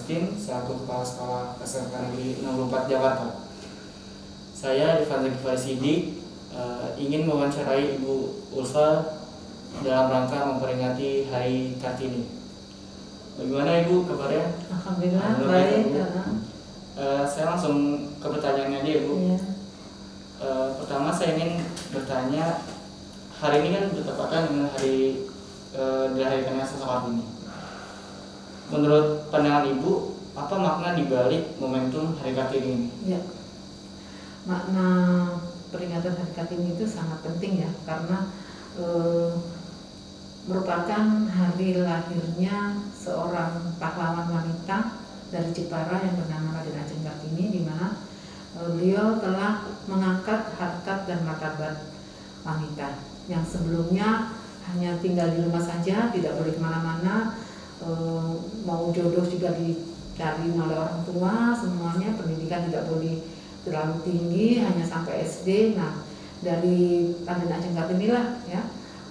Agustin selaku Kepala Sekolah SMK Negeri 64 Jakarta. Saya Rifan Zaki Sidik ingin mewawancarai Ibu Ulfa dalam rangka memperingati Hari Kartini. Bagaimana Ibu kabarnya? Alhamdulillah baik. Saya langsung ke pertanyaannya aja Ibu. Iya. Pertama saya ingin bertanya, hari ini kan bertepatan dengan hari dilahirkannya sosok Kartini. Menurut pandangan Ibu, apa makna dibalik momentum Hari Kartini ini? Ya. Makna peringatan Hari Kartini itu sangat penting ya, karena merupakan hari lahirnya seorang pahlawan wanita dari Jepara yang bernama Raden Ajeng Kartini, di mana beliau telah mengangkat harkat dan martabat wanita yang sebelumnya hanya tinggal di rumah saja, tidak boleh kemana-mana, mau jodoh juga dicari oleh orang tua, semuanya pendidikan tidak boleh terlalu tinggi, hanya sampai SD. Nah, dari Raden Ajeng Kartini lah ya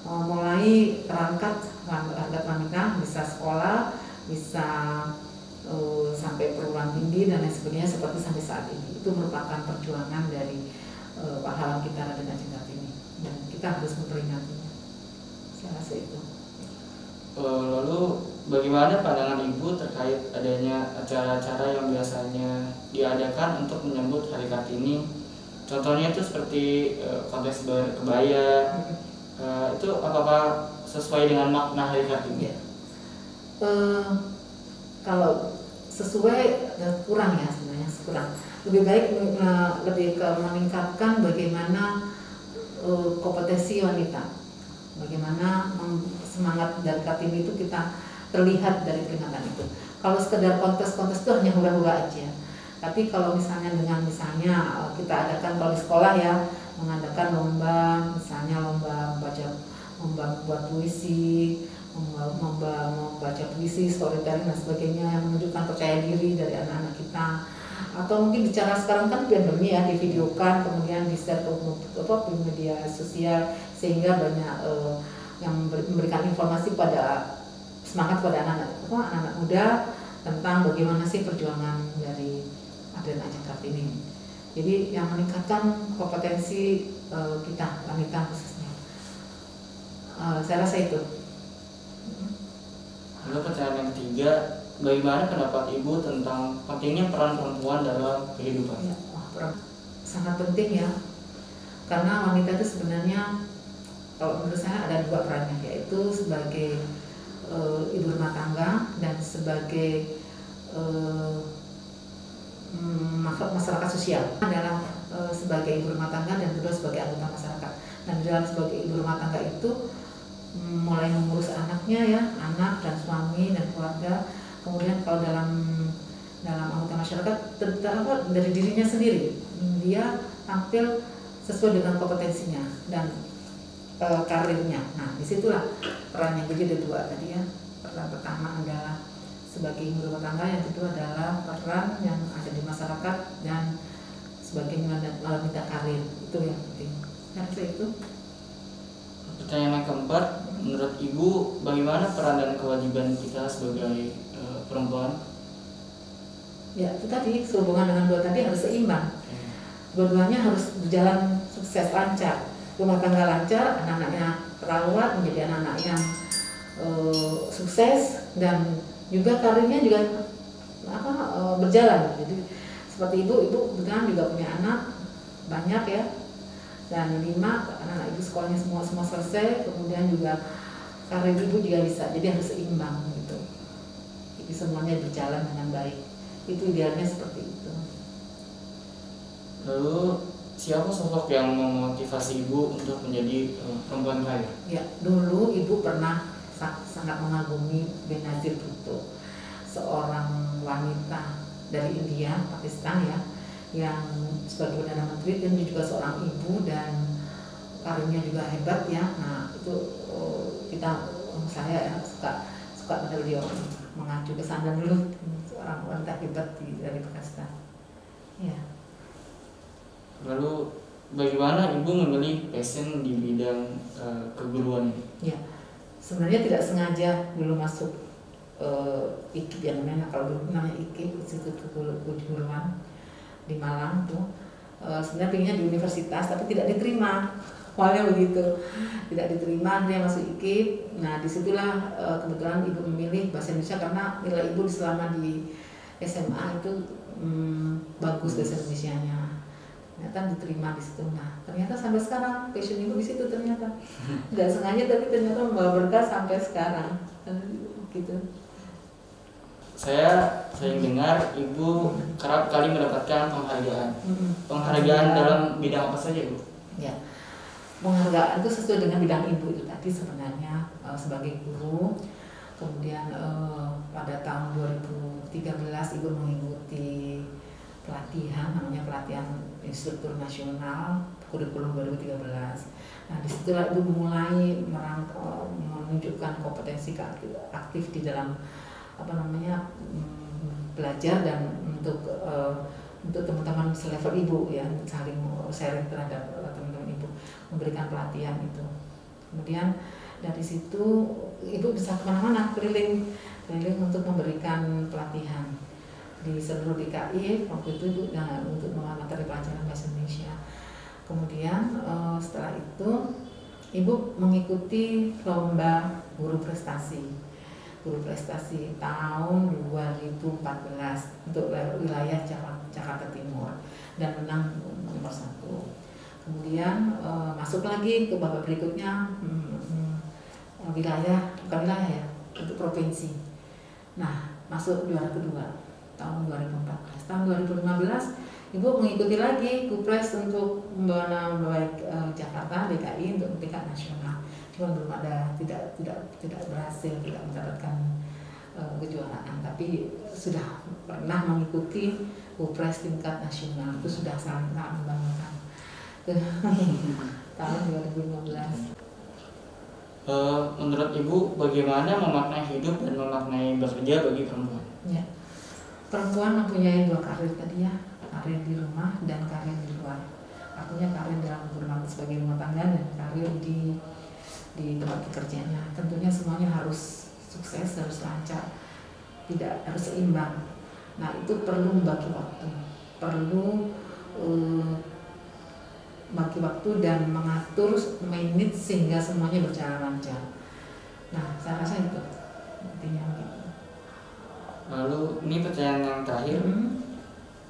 mulai terangkat harkat wanita, bisa sekolah, bisa sampai perguruan tinggi dan lain sebagainya seperti sampai saat ini. Itu merupakan perjuangan dari pahlawan kita Raden Ajeng Kartini dan kita harus memperingatinya. Saya rasa itu. Lalu bagaimana pandangan Ibu terkait adanya acara-acara yang biasanya diadakan untuk menyambut Hari Kartini? Contohnya itu seperti kontes kebaya. Itu apakah sesuai dengan makna Hari Kartini? Ya. Kalau sesuai kurang ya sebenarnya, kurang. Lebih baik lebih ke meningkatkan bagaimana kompetensi wanita, bagaimana semangat dari Kartini itu kita terlihat dari peringatan itu. Kalau sekedar kontes-kontes itu hanya hura-hura aja. Tapi kalau misalnya kita adakan kalau di sekolah ya, mengadakan lomba, misalnya lomba membuat puisi, membaca puisi, storytelling dan sebagainya yang menunjukkan percaya diri dari anak-anak kita. Atau mungkin bicara sekarang kan pandemi ya, divideokan kemudian di-share ke media sosial sehingga banyak yang memberikan informasi semangat pada anak-anak muda tentang bagaimana sih perjuangan dari Raden Ajeng Kartini. Jadi yang meningkatkan kompetensi kita wanita khususnya. Saya rasa itu. Lalu pertanyaan yang ketiga, bagaimana pendapat Ibu tentang pentingnya peran perempuan dalam kehidupan? Ya, sangat penting ya, karena wanita itu sebenarnya kalau menurut saya ada dua perannya, yaitu sebagai ibu rumah tangga dan sebagai masyarakat sosial. Adalah sebagai ibu rumah tangga dan kedua sebagai anggota masyarakat. Dan dalam sebagai ibu rumah tangga itu mulai mengurus anaknya ya, anak dan suami dan keluarga. Kemudian kalau dalam anggota masyarakat dari dirinya sendiri, dia tampil sesuai dengan kompetensinya dan karirnya. Nah, disitulah perannya. Jadi ada dua tadi ya. Peran pertama adalah sebagai ibu rumah tangga, yang kedua adalah peran yang ada di masyarakat dan sebagai wanita karir. Itu yang penting. Nah, itu. Pertanyaan yang keempat, menurut Ibu bagaimana peran dan kewajiban kita sebagai perempuan? Ya, itu tadi sehubungan dengan dua tadi harus seimbang. Dua-duanya harus berjalan sukses, lancar. Rumah tangga lancar, anak-anaknya terawat, menjadi anak-anak yang sukses, dan juga karirnya juga berjalan. Jadi seperti ibu kebetulan juga punya anak banyak ya, dan 5 anak-anak ibu sekolahnya semua selesai, kemudian juga karir ibu juga bisa. Jadi harus seimbang gitu. Jadi semuanya berjalan dengan baik. Itu idealnya seperti itu. Lalu siapa sosok yang memotivasi Ibu untuk menjadi perempuan kaya? Ya, dulu ibu pernah sangat mengagumi Benazir Bhutto, seorang wanita dari India, Pakistan ya, yang sebagai Perdana Menteri, dan juga seorang ibu dan karirnya juga hebat ya. Nah, itu saya ya, suka pada beliau, mengacu ke sana dulu, seorang wanita hebat dari Pakistan. Ya. Lalu bagaimana Ibu memilih passion di bidang keguruan ini? Ya, sebenarnya tidak sengaja dulu masuk IKIP yang kalau dulu namanya IKIP, Institut Keguruan di Malang tuh. Sebenarnya pinginnya di universitas tapi tidak diterima, awalnya begitu, tidak diterima, dia masuk IKIP. Nah disitulah kebetulan ibu memilih bahasa Indonesia karena nilai ibu selama di SMA itu bagus bahasa Indonesianya, ternyata diterima di situ. Nah ternyata sampai sekarang passion ibu di situ, ternyata nggak sengaja tapi ternyata membawa berkah sampai sekarang gitu. Saya sering dengar ibu kerap kali mendapatkan penghargaan. Penghargaan dalam bidang apa saja, Bu? Ya, penghargaan itu sesuai dengan bidang ibu itu tadi sebenarnya, sebagai guru. Kemudian pada tahun 2013 ibu mengikuti pelatihan, namanya pelatihan instruktur nasional kurikulum 2013. Nah disitulah ibu mulai menunjukkan kompetensi aktif di dalam belajar dan untuk teman-teman selevel ibu ya, saling sharing terhadap teman-teman ibu, memberikan pelatihan itu. Kemudian dari situ ibu bisa kemana-mana, keliling untuk memberikan pelatihan di seluruh DKI waktu itu ibu, untuk mengamatari pelajaran bahasa Indonesia. Kemudian setelah itu ibu mengikuti lomba guru prestasi tahun 2014 untuk wilayah Jakarta Timur dan menang nomor 1. Kemudian masuk lagi ke babak berikutnya, untuk provinsi. Nah masuk juara kedua tahun 2014. Tahun 2015 ibu mengikuti lagi Kupres untuk membawa nama baik Jakarta DKI untuk tingkat nasional. Cuma belum ada, tidak berhasil, tidak mendapatkan kejuaraan, tapi sudah pernah mengikuti Kupres tingkat nasional, itu sudah sangat membanggakan. Tahun 2015. Menurut Ibu bagaimana memaknai hidup dan memaknai bekerja bagi perempuan? Ya, perempuan mempunyai 2 karir tadi ya, karir di rumah dan karir di luar. Artinya karir dalam berumah sebagai rumah tangga dan karir di tempat bekerjanya. Tentunya semuanya harus sukses, harus lancar, tidak harus seimbang. Nah itu perlu membagi waktu, perlu bagi waktu dan mengatur menit sehingga semuanya berjalan lancar. Nah saya rasa itu intinya gitu. Lalu ini pertanyaan yang terakhir,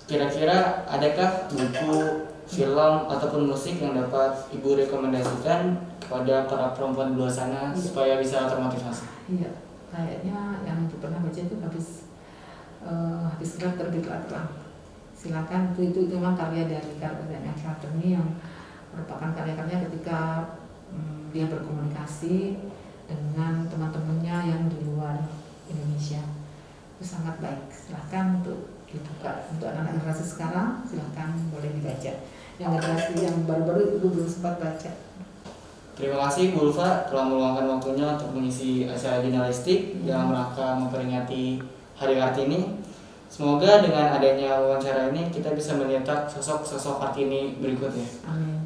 kira-kira adakah buku, film ataupun musik yang dapat Ibu rekomendasikan kepada para perempuan di luar sana supaya bisa termotivasi? Iya, kayaknya yang Ibu pernah baca itu habis gerak terbitlah terang. Silakan, itu memang karya dari Kartini yang merupakan karya-karya ketika dia berkomunikasi dengan teman-temannya yang di luar Indonesia. Itu sangat baik. Silakan untuk dibuka untuk anak-anak generasi sekarang, silakan boleh dibaca. Yang generasi yang baru-baru Ibu belum sempat baca. Terima kasih Bu Ulfa telah meluangkan waktunya untuk mengisi acara jurnalistik dalam rangka memperingati Hari Kartini. Semoga dengan adanya wawancara ini kita bisa mencetak sosok-sosok Kartini berikutnya. Amin.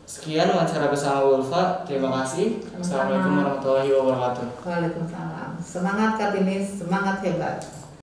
Sekian wawancara bersama Bu Ulfa. Terima kasih. Assalamualaikum warahmatullahi wabarakatuh. Waalaikumsalam. Semangat Kartini, semangat hebat.